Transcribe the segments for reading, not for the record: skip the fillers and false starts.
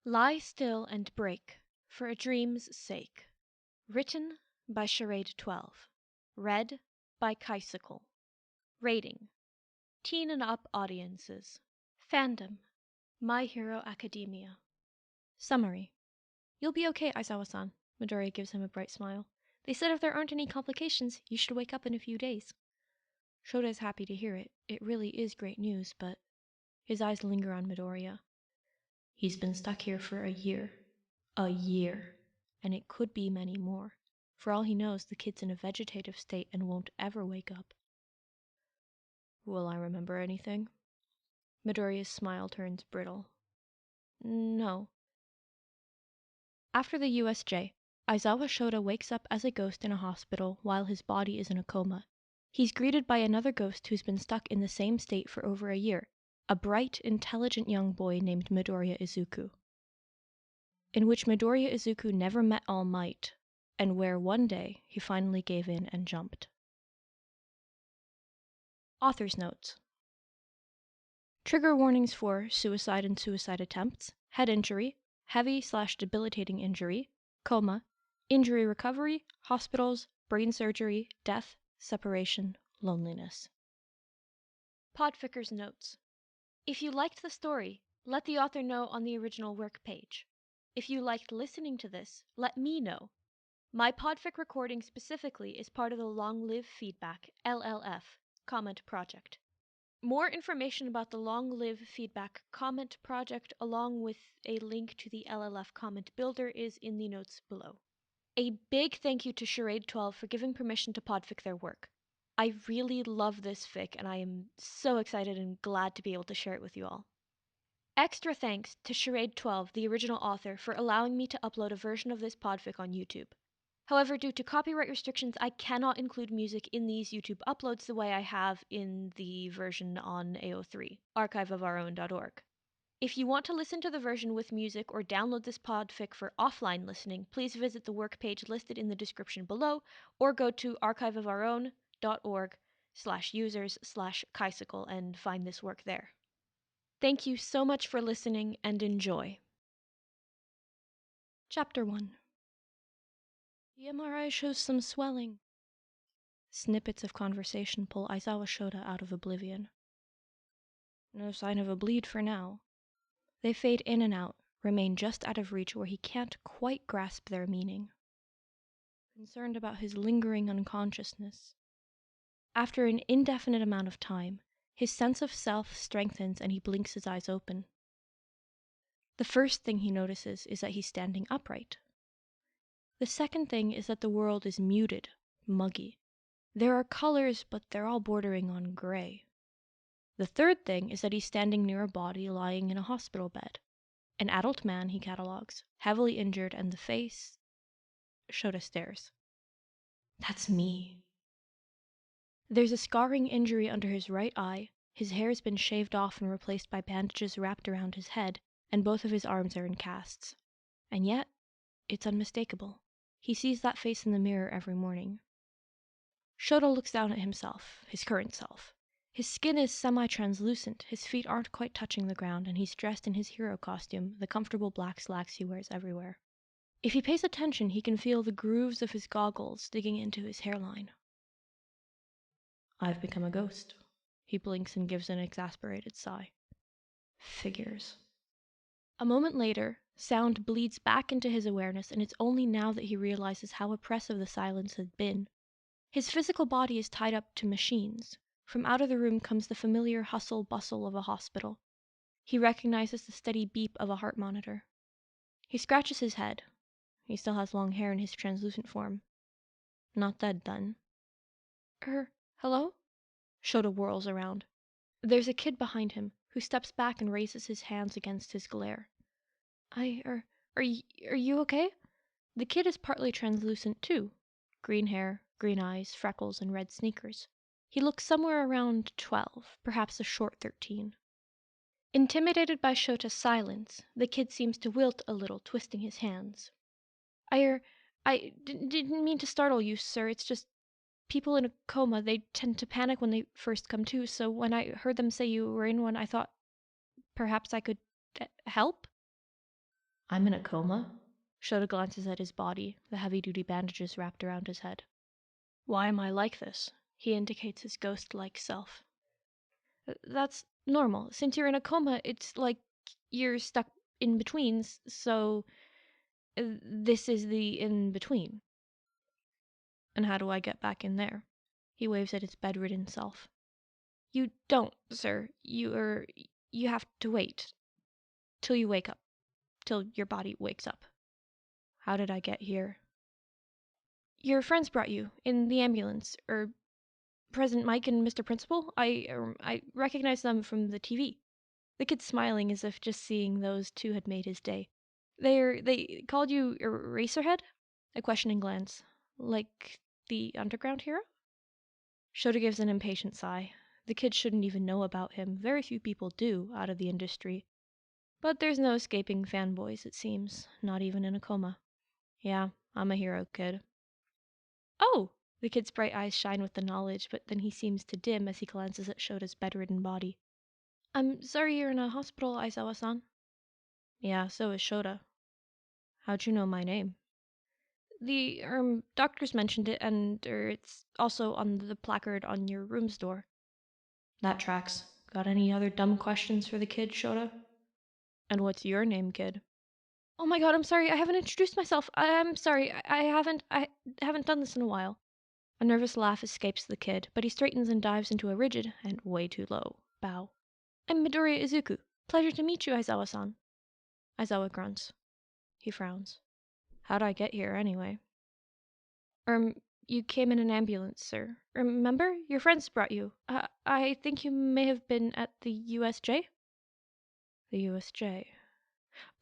Lie still and break, for a dream's sake. Written by Charade 12. Read by Kaisicle. Rating: Teen and Up Audiences. Fandom: My Hero Academia. Summary: You'll be okay, Aizawa-san. Midoriya gives him a bright smile. They said if there aren't any complications, you should wake up in a few days. Shoda is happy to hear it. It really is great news, but his eyes linger on Midoriya. He's been stuck here for a year. A year. And it could be many more. For all he knows, the kid's in a vegetative state and won't ever wake up. Will I remember anything? Midoriya's smile turns brittle. No. After the USJ, Aizawa Shouta wakes up as a ghost in a hospital while his body is in a coma. He's greeted by another ghost who's been stuck in the same state for over a year, a bright, intelligent young boy named Midoriya Izuku. In which Midoriya Izuku never met All Might, and where one day he finally gave in and jumped. Author's notes. Trigger warnings for suicide and suicide attempts, head injury, heavy/debilitating injury, coma, injury recovery, hospitals, brain surgery, death, separation, loneliness. Podfic's notes. If you liked the story, let the author know on the original work page. If you liked listening to this, let me know. My Podfic recording specifically is part of the Long Live Feedback LLF comment project. More information about the Long Live Feedback comment project along with a link to the LLF comment builder is in the notes below. A big thank you to Charade 12 for giving permission to Podfic their work. I really love this fic and I am so excited and glad to be able to share it with you all. Extra thanks to Charade 12, the original author, for allowing me to upload a version of this podfic on YouTube. However, due to copyright restrictions, I cannot include music in these YouTube uploads the way I have in the version on AO3, archiveofurown.org. If you want to listen to the version with music or download this podfic for offline listening, please visit the work page listed in the description below or go to archiveofurown.org/users/kaisicle and find this work there. Thank you so much for listening and enjoy. Chapter 1. The MRI shows some swelling. Snippets of conversation pull Aizawa Shouta out of oblivion. No sign of a bleed for now. They fade in and out, remain just out of reach where he can't quite grasp their meaning. Concerned about his lingering unconsciousness. After an indefinite amount of time, his sense of self strengthens and he blinks his eyes open. The first thing he notices is that he's standing upright. The second thing is that the world is muted, muggy. There are colors, but they're all bordering on gray. The third thing is that he's standing near a body lying in a hospital bed. An adult man, he catalogs, heavily injured, and the face... Shouta stares. That's me. There's a scarring injury under his right eye, his hair's been shaved off and replaced by bandages wrapped around his head, and both of his arms are in casts. And yet, it's unmistakable. He sees that face in the mirror every morning. Shodo looks down at himself, his current self. His skin is semi-translucent, his feet aren't quite touching the ground, and he's dressed in his hero costume, the comfortable black slacks he wears everywhere. If he pays attention, he can feel the grooves of his goggles digging into his hairline. I've become a ghost. He blinks and gives an exasperated sigh. Figures. A moment later, sound bleeds back into his awareness, and it's only now that he realizes how oppressive the silence had been. His physical body is tied up to machines. From out of the room comes the familiar hustle-bustle of a hospital. He recognizes the steady beep of a heart monitor. He scratches his head. He still has long hair in his translucent form. Not dead, then. Hello? Shoda whirls around. There's a kid behind him, who steps back and raises his hands against his glare. Are you okay? The kid is partly translucent, too. Green hair, green eyes, freckles, and red sneakers. He looks somewhere around 12, perhaps a short 13. Intimidated by Shota's silence, the kid seems to wilt a little, twisting his hands. I didn't mean to startle you, sir. It's just people in a coma, they tend to panic when they first come to, so when I heard them say you were in one, I thought perhaps I could help? I'm in a coma? Shoda glances at his body, the heavy-duty bandages wrapped around his head. Why am I like this? He indicates his ghost-like self. That's normal. Since you're in a coma, it's like you're stuck in betweens, so this is the in-between. And how do I get back in there? He waves at his bedridden self. You don't, sir. You have to wait. Till you wake up. Till your body wakes up. How did I get here? Your friends brought you, in the ambulance, President Mike and Mr. Principal. I recognize them from the TV. The kid's smiling as if just seeing those two had made his day. They called you Eraserhead? A questioning glance. Like the underground hero? Shoda gives an impatient sigh. The kid shouldn't even know about him. Very few people do, out of the industry. But there's no escaping fanboys, it seems. Not even in a coma. Yeah, I'm a hero, kid. Oh! The kid's bright eyes shine with the knowledge, but then he seems to dim as he glances at Shota's bedridden body. I'm sorry you're in a hospital, Aizawa-san. Yeah, so is Shoda. How'd you know my name? The, doctors mentioned it, and, it's also on the placard on your room's door. That tracks. Got any other dumb questions for the kid, Shoda? And what's your name, kid? Oh my god, I'm sorry, I haven't introduced myself. I'm sorry, I haven't done this in a while. A nervous laugh escapes the kid, but he straightens and dives into a rigid, and way too low, bow. I'm Midoriya Izuku. Pleasure to meet you, Aizawa-san. Aizawa grunts. He frowns. How'd I get here, anyway? You came in an ambulance, sir. Remember? Your friends brought you. I think you may have been at the USJ? The USJ.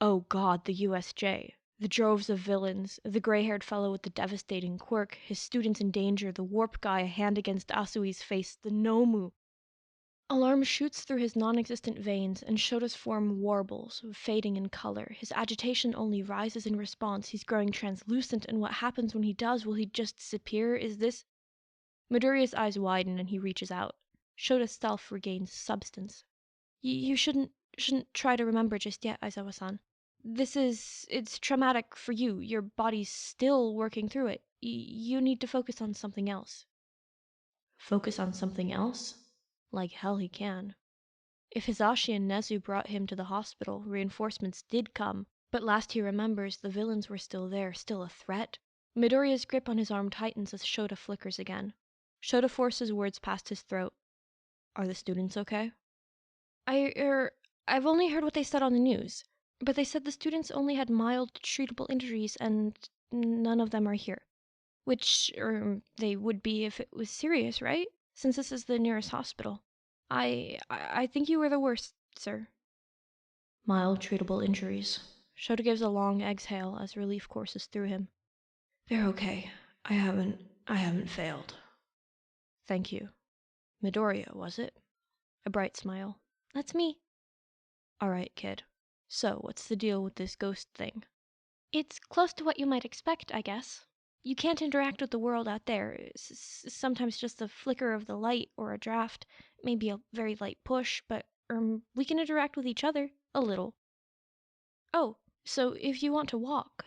Oh god, the USJ. The droves of villains, the gray-haired fellow with the devastating quirk, his students in danger, the warp guy, a hand against Asui's face, the Nomu. Alarm shoots through his non-existent veins, and Shota's form warbles, fading in color. His agitation only rises in response. He's growing translucent, and what happens when he does? Will he just disappear? Is this... Midoriya's eyes widen, and he reaches out. Shota's self regains substance. You shouldn't try to remember just yet, Aizawa-san. It's traumatic for you. Your body's still working through it. You need to focus on something else. Focus on something else? Like hell he can. If Hisashi and Nezu brought him to the hospital, reinforcements did come, but last he remembers, the villains were still there, still a threat. Midoriya's grip on his arm tightens as Shota flickers again. Shota forces words past his throat. Are the students okay? I've only heard what they said on the news, but they said the students only had mild, treatable injuries and none of them are here. Which, they would be if it was serious, right? Since this is the nearest hospital. I think you were the worst, sir. Mild, treatable injuries. Shota gives a long exhale as relief courses through him. They're okay. I haven't failed. Thank you. Midoriya, was it? A bright smile. That's me. All right, kid. So, what's the deal with this ghost thing? It's close to what you might expect, I guess. You can't interact with the world out there. Sometimes just a flicker of the light or a draft, maybe a very light push, but we can interact with each other a little. Oh, so if you want to walk.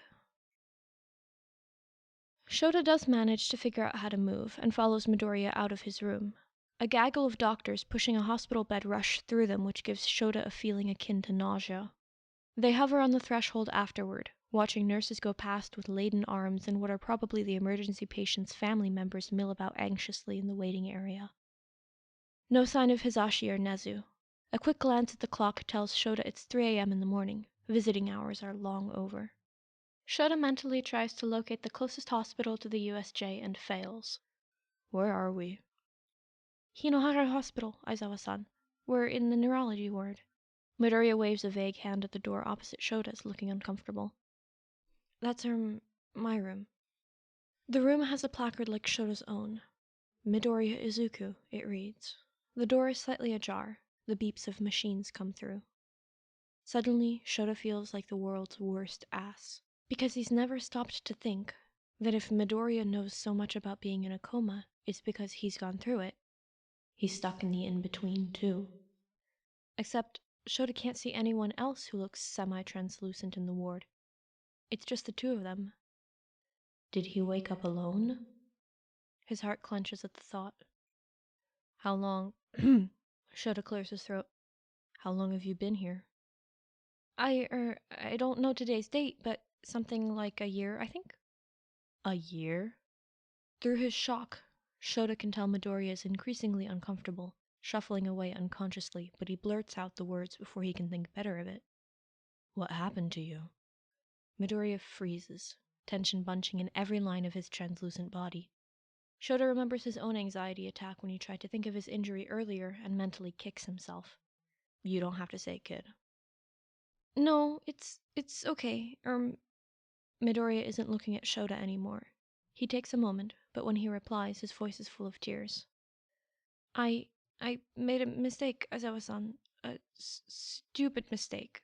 Shota does manage to figure out how to move and follows Midoriya out of his room. A gaggle of doctors pushing a hospital bed rush through them, which gives Shota a feeling akin to nausea. They hover on the threshold afterward, watching nurses go past with laden arms and what are probably the emergency patient's family members mill about anxiously in the waiting area. No sign of Hisashi or Nezu. A quick glance at the clock tells Shota it's 3 a.m. in the morning. Visiting hours are long over. Shota mentally tries to locate the closest hospital to the USJ and fails. Where are we? Hinohara Hospital, Aizawa-san. We're in the neurology ward. Midoriya waves a vague hand at the door opposite Shota's, looking uncomfortable. That's my room. The room has a placard like Shota's own. Midoriya Izuku, it reads. The door is slightly ajar. The beeps of machines come through. Suddenly, Shota feels like the world's worst ass. Because he's never stopped to think that if Midoriya knows so much about being in a coma, it's because he's gone through it. He's stuck in the in-between, too. Except, Shota can't see anyone else who looks semi-translucent in the ward. It's just the two of them. Did he wake up alone? His heart clenches at the thought. How long? Shoda clears his throat. How long have you been here? I don't know today's date, but something like a year, I think. A year? Through his shock, Shoda can tell Midoriya is increasingly uncomfortable, shuffling away unconsciously, but he blurts out the words before he can think better of it. What happened to you? Midoriya freezes, tension bunching in every line of his translucent body. Shoda remembers his own anxiety attack when he tried to think of his injury earlier and mentally kicks himself. You don't have to say, kid. No, it's okay. Midoriya isn't looking at Shoda anymore. He takes a moment, but when he replies, his voice is full of tears. I made a mistake, Aizawa-san. A stupid mistake.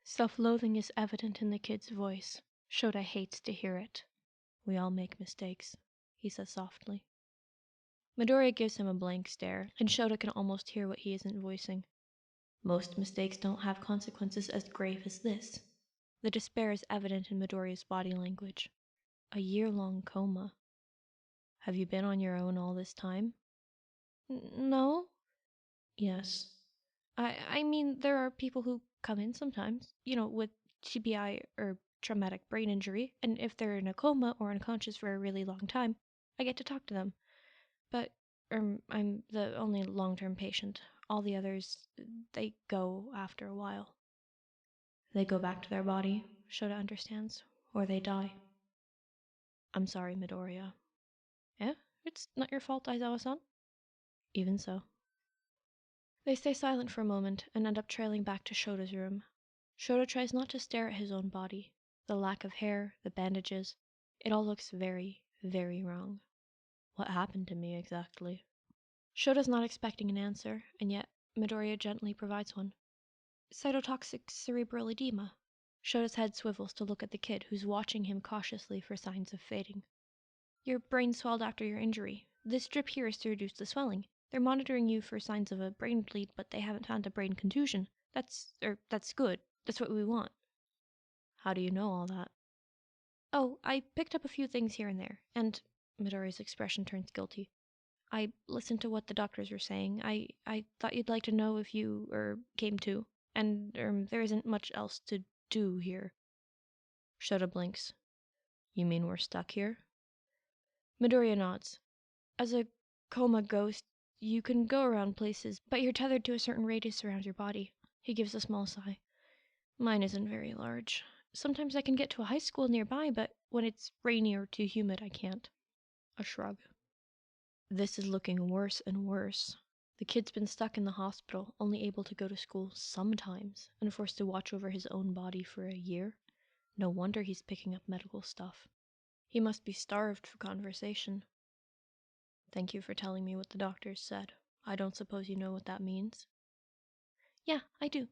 Self-loathing is evident in the kid's voice. Shoda hates to hear it. We all make mistakes, he says softly. Midoriya gives him a blank stare, and Shoda can almost hear what he isn't voicing. Most mistakes don't have consequences as grave as this. The despair is evident in Midoriya's body language. A year-long coma. Have you been on your own all this time? No. Yes. I mean, there are people who come in sometimes, with TBI or traumatic brain injury, and if they're in a coma or unconscious for a really long time, I get to talk to them. But I'm the only long-term patient. All the others, they go after a while. They go back to their body, Shoda understands, or they die. I'm sorry, Midoriya. Eh? It's not your fault, Aizawa-san. Even so. They stay silent for a moment and end up trailing back to Shoda's room. Shoda tries not to stare at his own body. The lack of hair, the bandages, it all looks very, very wrong. What happened to me exactly? Shoda's not expecting an answer, and yet Midoriya gently provides one. Cytotoxic cerebral edema. Shoda's head swivels to look at the kid, who's watching him cautiously for signs of fading. Your brain swelled after your injury. This drip here is to reduce the swelling. They're monitoring you for signs of a brain bleed, but they haven't found a brain contusion. That's good. That's what we want. How do you know all that? Oh, I picked up a few things here and there, and Midoriya's expression turns guilty. I listened to what the doctors were saying. I thought you'd like to know if you, came to. And, there isn't much else to do here. Shoda blinks. You mean we're stuck here? Midoriya nods. As a coma ghost, you can go around places, but you're tethered to a certain radius around your body. He gives a small sigh. Mine isn't very large. Sometimes I can get to a high school nearby, but when it's rainy or too humid, I can't. A shrug. This is looking worse and worse. The kid's been stuck in the hospital, only able to go to school sometimes, and forced to watch over his own body for a year. No wonder he's picking up medical stuff. He must be starved for conversation. Thank you for telling me what the doctors said. I don't suppose you know what that means? Yeah, I do.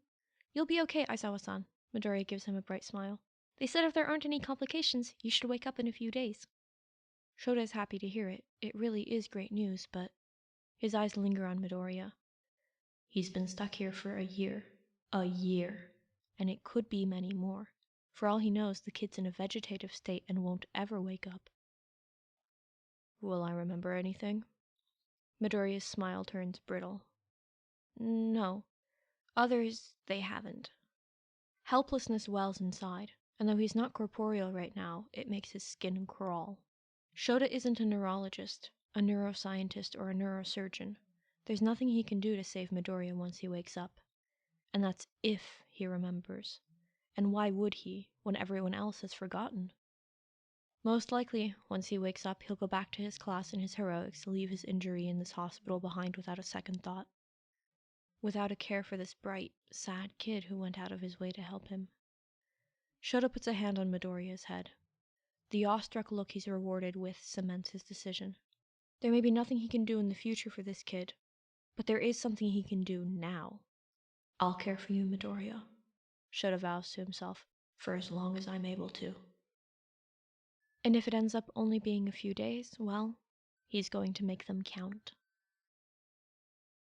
You'll be okay, Aizawa-san. Midoriya gives him a bright smile. They said if there aren't any complications, you should wake up in a few days. Shoda is happy to hear it. It really is great news, but his eyes linger on Midoriya. He's been stuck here for a year. A year. And it could be many more. For all he knows, the kid's in a vegetative state and won't ever wake up. Will I remember anything? Midoriya's smile turns brittle. No. Others, they haven't. Helplessness wells inside, and though he's not corporeal right now, it makes his skin crawl. Shoda isn't a neurologist, a neuroscientist, or a neurosurgeon. There's nothing he can do to save Midoriya once he wakes up. And that's if he remembers. And why would he, when everyone else has forgotten? Most likely, once he wakes up, he'll go back to his class and his heroics to leave his injury in this hospital behind without a second thought. Without a care for this bright, sad kid who went out of his way to help him. Shoda puts a hand on Midoriya's head. The awestruck look he's rewarded with cements his decision. There may be nothing he can do in the future for this kid, but there is something he can do now. I'll care for you, Midoriya, Shoda vows to himself, for as long as I'm able to. And if it ends up only being a few days, well, he's going to make them count.